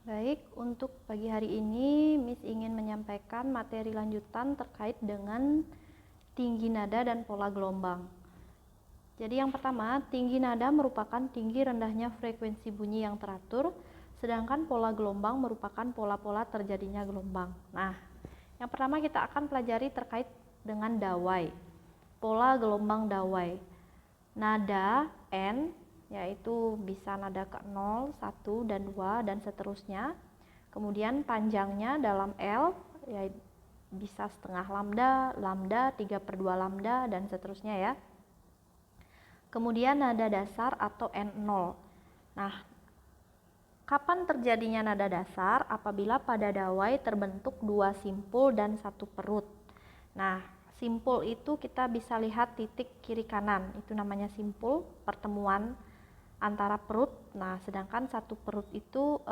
Baik, untuk pagi hari ini Miss ingin menyampaikan materi lanjutan terkait dengan tinggi nada dan pola gelombang. Jadi yang pertama, tinggi nada merupakan tinggi rendahnya frekuensi bunyi yang teratur, sedangkan pola gelombang merupakan pola-pola terjadinya gelombang. Nah, yang pertama kita akan pelajari terkait dengan dawai. Pola gelombang dawai. Nada N yaitu bisa nada ke 0, 1, dan 2, dan seterusnya. Kemudian panjangnya dalam L, ya bisa setengah lambda, lambda, 3/2 lambda, dan seterusnya ya. Kemudian nada dasar atau N0. Nah, kapan terjadinya nada dasar? Apabila pada dawai terbentuk 2 simpul dan 1 perut. Nah, simpul itu kita bisa lihat titik kiri kanan, itu namanya simpul, pertemuan antara perut. Nah, sedangkan satu perut itu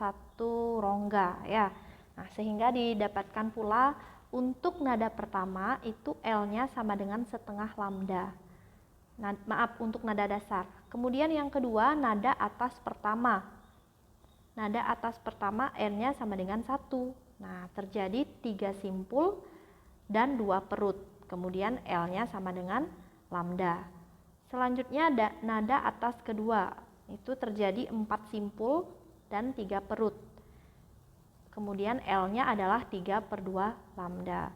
satu rongga ya. Nah, sehingga didapatkan pula untuk nada pertama itu L-nya sama dengan setengah lambda. Nah, maaf, untuk nada dasar. Kemudian yang kedua, nada atas pertama. Nada atas pertama N-nya sama dengan 1. Nah, terjadi 3 simpul dan 2 perut. Kemudian L-nya sama dengan lambda. Selanjutnya nada atas kedua, itu terjadi 4 simpul dan 3 perut. Kemudian L-nya adalah 3/2 lambda.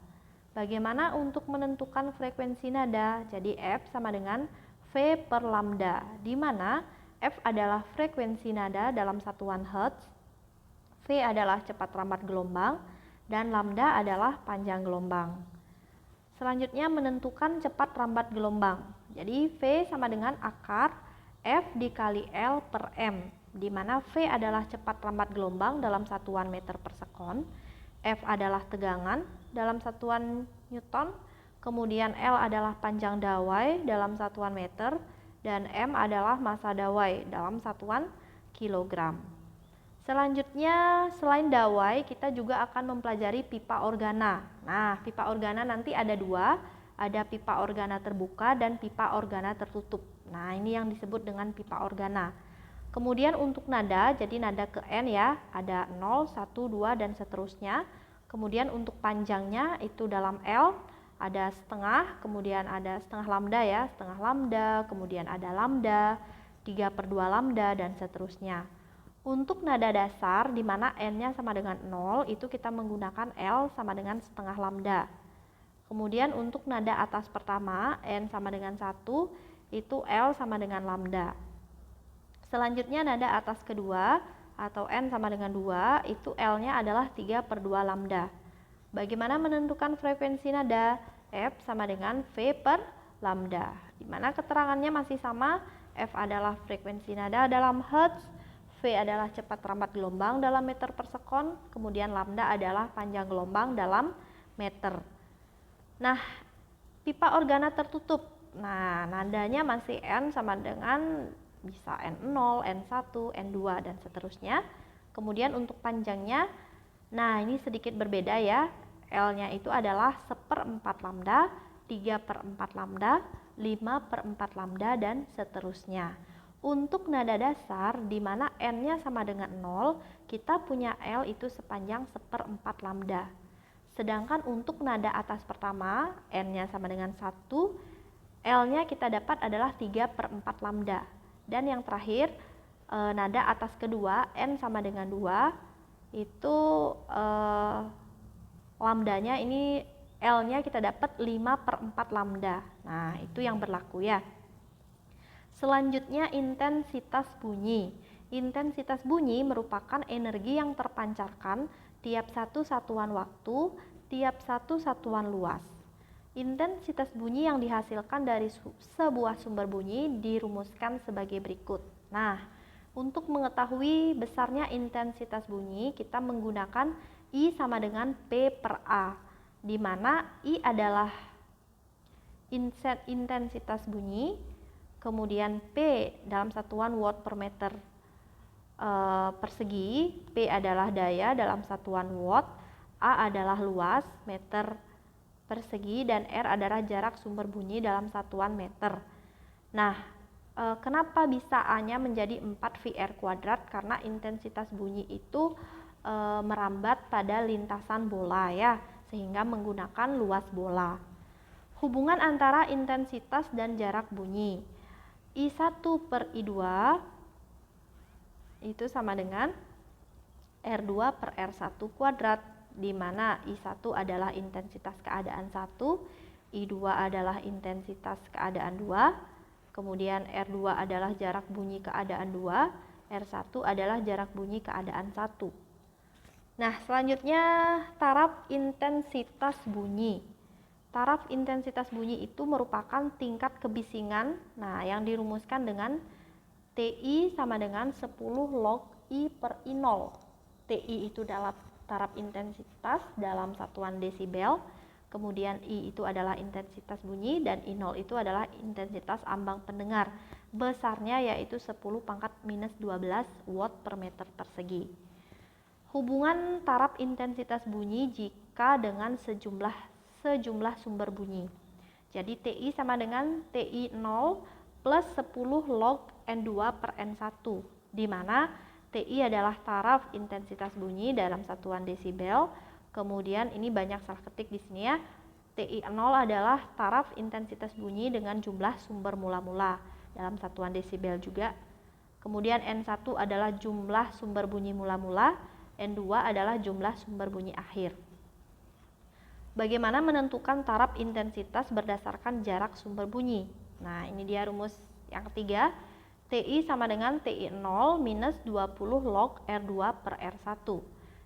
Bagaimana untuk menentukan frekuensi nada? Jadi F sama dengan V per lambda, di mana F adalah frekuensi nada dalam satuan Hertz, V adalah cepat lambat gelombang, dan lambda adalah panjang gelombang. Selanjutnya menentukan cepat lambat gelombang. Jadi V sama dengan akar F dikali L per M, di mana V adalah cepat lambat gelombang dalam satuan meter per sekon, F adalah tegangan dalam satuan Newton, kemudian L adalah panjang dawai dalam satuan meter, dan M adalah massa dawai dalam satuan kilogram. Selanjutnya, selain dawai, kita juga akan mempelajari pipa organa. Nah, pipa organa nanti ada 2, ada pipa organa terbuka dan pipa organa tertutup. Nah, ini yang disebut dengan pipa organa. Kemudian untuk nada, jadi nada ke N ya, ada 0, 1, 2, dan seterusnya. Kemudian untuk panjangnya itu dalam L, ada setengah, kemudian ada setengah lambda ya, setengah lambda, kemudian ada lambda, 3/2 lambda, dan seterusnya. Untuk nada dasar di mana N-nya sama dengan 0, itu kita menggunakan L sama dengan setengah lambda. Kemudian untuk nada atas pertama, N sama dengan 1, itu L sama dengan lambda. Selanjutnya nada atas kedua atau N sama dengan 2, itu L-nya adalah 3/2 lambda. Bagaimana menentukan frekuensi nada? F sama dengan V per lambda, di mana keterangannya masih sama. F adalah frekuensi nada dalam Hertz, V adalah cepat lambat gelombang dalam meter per sekon, kemudian lambda adalah panjang gelombang dalam meter. Nah, pipa organa tertutup. Nah, nadanya masih N sama dengan bisa N0, N1, N2, dan seterusnya. Kemudian untuk panjangnya, nah ini sedikit berbeda ya. L-nya itu adalah 1/4 lambda, 3/4 lambda, 5/4 lambda, dan seterusnya. Untuk nada dasar di mana N-nya sama dengan 0, kita punya L itu sepanjang 1/4 lambda. Sedangkan untuk nada atas pertama, N-nya sama dengan 1, L-nya kita dapat adalah 3/4 lambda. Dan yang terakhir, nada atas kedua, N sama dengan 2, itu lambdanya ini L-nya kita dapat 5/4 lambda. Nah, itu yang berlaku ya. Selanjutnya intensitas bunyi. Intensitas bunyi merupakan energi yang terpancarkan tiap satu satuan waktu, tiap satu satuan luas. Intensitas bunyi yang dihasilkan dari sebuah sumber bunyi dirumuskan sebagai berikut. Nah, untuk mengetahui besarnya intensitas bunyi, kita menggunakan I sama dengan P per A, di mana I adalah intensitas bunyi, kemudian P dalam satuan watt per meter persegi, P adalah daya dalam satuan watt, A adalah luas meter persegi, dan R adalah jarak sumber bunyi dalam satuan meter. Nah, kenapa bisa A-nya menjadi 4 VR kuadrat? Karena intensitas bunyi itu merambat pada lintasan bola ya, sehingga menggunakan luas bola. Hubungan antara intensitas dan jarak bunyi. I1 per I2 itu sama dengan R2 per R1 kuadrat, di mana I1 adalah intensitas keadaan 1, I2 adalah intensitas keadaan 2, kemudian R2 adalah jarak bunyi keadaan 2, R1 adalah jarak bunyi keadaan 1. Nah, selanjutnya taraf intensitas bunyi. Taraf intensitas bunyi itu merupakan tingkat kebisingan, nah yang dirumuskan dengan TI sama dengan 10 log I per I0. TI itu adalah taraf intensitas dalam satuan desibel, kemudian I itu adalah intensitas bunyi, dan I0 itu adalah intensitas ambang pendengar. Besarnya yaitu 10 pangkat minus 12 watt per meter persegi. Hubungan taraf intensitas bunyi jika dengan sejumlah sumber bunyi. Jadi TI sama dengan TI 0 plus 10 log N2 per N1, di mana TI adalah taraf intensitas bunyi dalam satuan desibel. Kemudian ini banyak salah ketik di sini ya. TI 0 adalah taraf intensitas bunyi dengan jumlah sumber mula-mula dalam satuan desibel juga. Kemudian N1 adalah jumlah sumber bunyi mula-mula, N2 adalah jumlah sumber bunyi akhir. Bagaimana menentukan taraf intensitas berdasarkan jarak sumber bunyi? Nah, ini dia rumus yang ketiga. TI sama dengan TI 0 minus 20 log R2 per R1,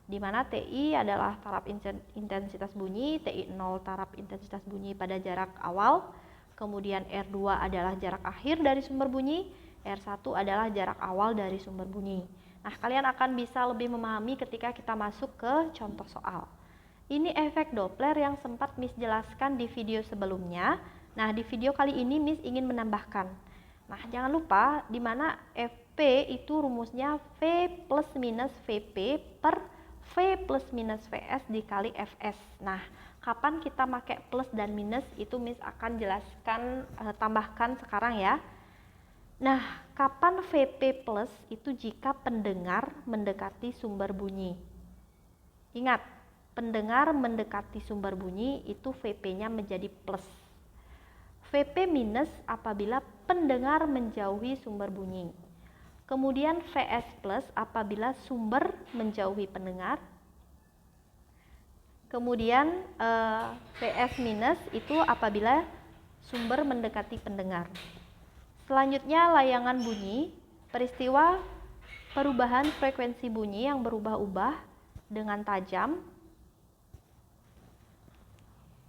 di mana TI adalah taraf intensitas bunyi, TI 0 taraf intensitas bunyi pada jarak awal, kemudian R2 adalah jarak akhir dari sumber bunyi, R1 adalah jarak awal dari sumber bunyi. Nah, kalian akan bisa lebih memahami ketika kita masuk ke contoh soal. Ini efek Doppler yang sempat Miss jelaskan di video sebelumnya. Nah, di video kali ini Miss ingin menambahkan. Nah, jangan lupa di mana FP itu rumusnya V plus minus VP per V plus minus VS dikali Fs. Nah, kapan kita pakai plus dan minus itu Miss akan jelaskan, tambahkan sekarang ya. Nah, kapan VP plus itu jika pendengar mendekati sumber bunyi. Ingat, pendengar mendekati sumber bunyi itu VP-nya menjadi plus. VP minus apabila pendengar menjauhi sumber bunyi. Kemudian VS plus apabila sumber menjauhi pendengar. Kemudian VS minus itu apabila sumber mendekati pendengar. Selanjutnya layangan bunyi, peristiwa perubahan frekuensi bunyi yang berubah-ubah dengan tajam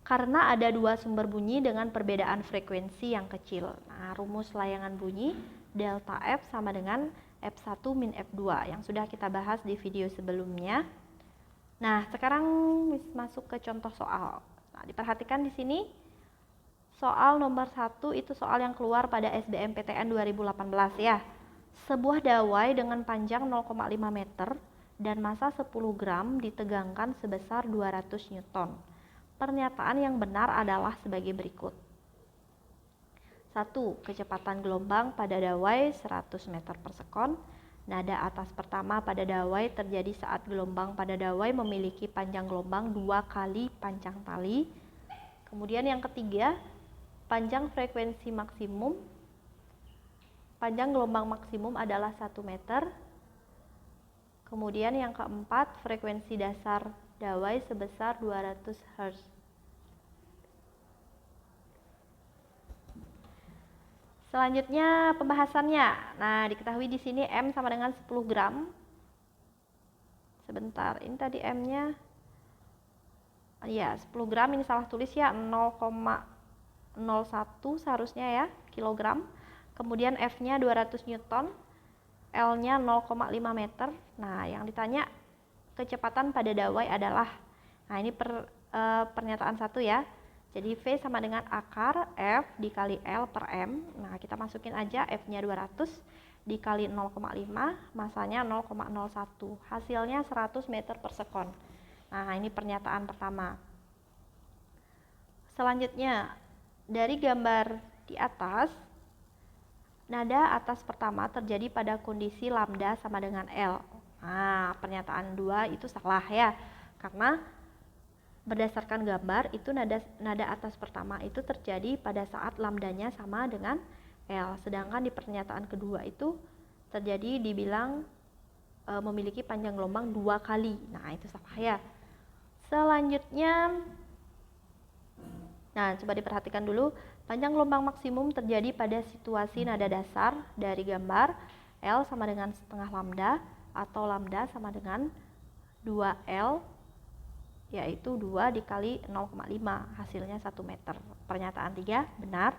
karena ada dua sumber bunyi dengan perbedaan frekuensi yang kecil. Nah, rumus layangan bunyi delta F sama dengan F1 min F2 yang sudah kita bahas di video sebelumnya. Nah, sekarang masuk ke contoh soal. Nah, diperhatikan di sini soal nomor 1 itu soal yang keluar pada SBMPTN 2018 ya. Sebuah dawai dengan panjang 0,5 meter dan massa 10 gram ditegangkan sebesar 200 Newton. Pernyataan yang benar adalah sebagai berikut. 1. Kecepatan gelombang pada dawai 100 meter per sekon. Nada atas pertama pada dawai terjadi saat gelombang pada dawai memiliki panjang gelombang 2 kali panjang tali. Kemudian yang ketiga, panjang frekuensi maksimum. Panjang gelombang maksimum adalah 1 meter. Kemudian yang keempat, frekuensi dasar dawai sebesar 200 Hz. Selanjutnya pembahasannya. Nah, diketahui di sini M sama dengan 10 gram. Sebentar, ini tadi M-nya ya 10 gram, ini salah tulis ya, 0,01 seharusnya ya, kilogram. Kemudian F-nya 200 Newton, L-nya 0,5 meter. Nah, yang ditanya kecepatan pada dawai adalah, nah ini pernyataan 1 ya. Jadi V sama dengan akar F dikali L per M. Nah, kita masukin aja F-nya 200 dikali 0,5, masanya 0,01. Hasilnya 100 meter per sekon. Nah, ini pernyataan pertama. Selanjutnya, dari gambar di atas, nada atas pertama terjadi pada kondisi lambda sama dengan L. Nah, pernyataan 2 itu salah ya. Karena berdasarkan gambar itu nada atas pertama itu terjadi pada saat lambdanya sama dengan L. Sedangkan di pernyataan kedua itu terjadi dibilang memiliki panjang gelombang 2 kali. Nah, itu salah ya. Selanjutnya, nah coba diperhatikan dulu, panjang gelombang maksimum terjadi pada situasi nada dasar dari gambar L sama dengan setengah lambda atau lambda sama dengan 2L, yaitu 2 dikali 0,5, hasilnya 1 meter. Pernyataan 3 benar.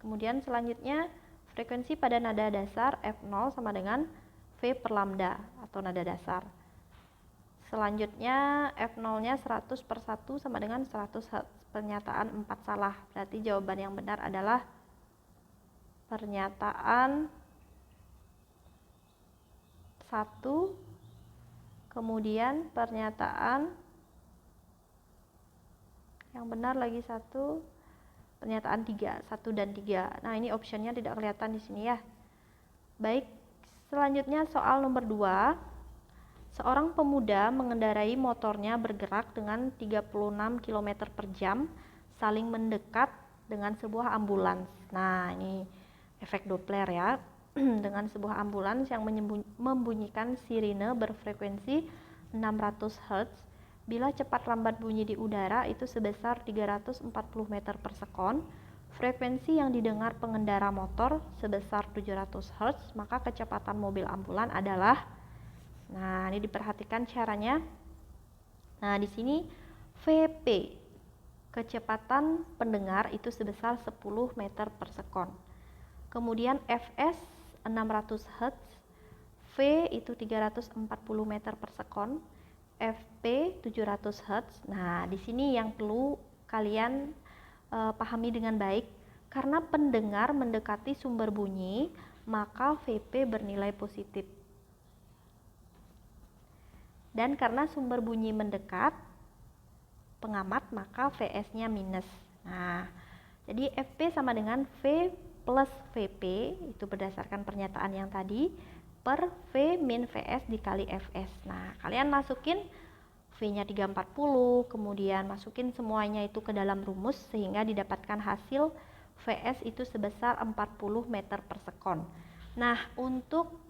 Kemudian selanjutnya, frekuensi pada nada dasar F0 sama dengan V per lambda atau nada dasar. Selanjutnya F0-nya 100 per 1 sama dengan 100 Hz. Pernyataan 4 salah. Berarti jawaban yang benar adalah pernyataan 1, kemudian pernyataan yang benar lagi 1, pernyataan 3, 1 dan 3. Nah, ini optionnya tidak kelihatan di sini ya. Baik. Selanjutnya soal nomor 2, seorang pemuda mengendarai motornya bergerak dengan 36 km per jam saling mendekat dengan sebuah ambulans. Nah, ini efek Doppler ya. Dengan sebuah ambulans yang membunyikan sirine berfrekuensi 600 Hz. Bila cepat lambat bunyi di udara itu sebesar 340 meter per sekon, frekuensi yang didengar pengendara motor sebesar 700 Hz, maka kecepatan mobil ambulan adalah, nah ini diperhatikan caranya. Nah di sini VP, kecepatan pendengar itu sebesar 10 meter per sekon. Kemudian Fs 600 Hz, V itu 340 meter per sekon, Fp 700 Hz. Nah di sini yang perlu kalian pahami dengan baik, karena pendengar mendekati sumber bunyi, maka Vp bernilai positif. Dan karena sumber bunyi mendekat, pengamat, maka Vs-nya minus. Nah, jadi Fp sama dengan V plus Vp, itu berdasarkan pernyataan yang tadi, per V min Vs dikali Fs. Nah, kalian masukin V-nya 340, kemudian masukin semuanya itu ke dalam rumus sehingga didapatkan hasil Vs itu sebesar 40 meter per sekon. Nah, untuk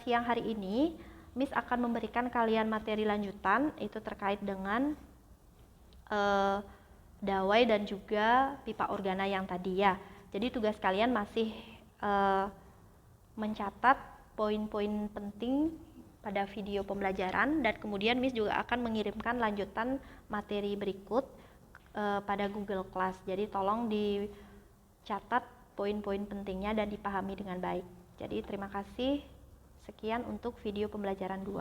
siang hari ini Miss akan memberikan kalian materi lanjutan itu terkait dengan dawai dan juga pipa organa yang tadi ya. Jadi tugas kalian masih mencatat poin-poin penting pada video pembelajaran, dan kemudian Miss juga akan mengirimkan lanjutan materi berikut pada Google Class. Jadi tolong dicatat poin-poin pentingnya dan dipahami dengan baik. Jadi terima kasih. Sekian untuk video pembelajaran 2.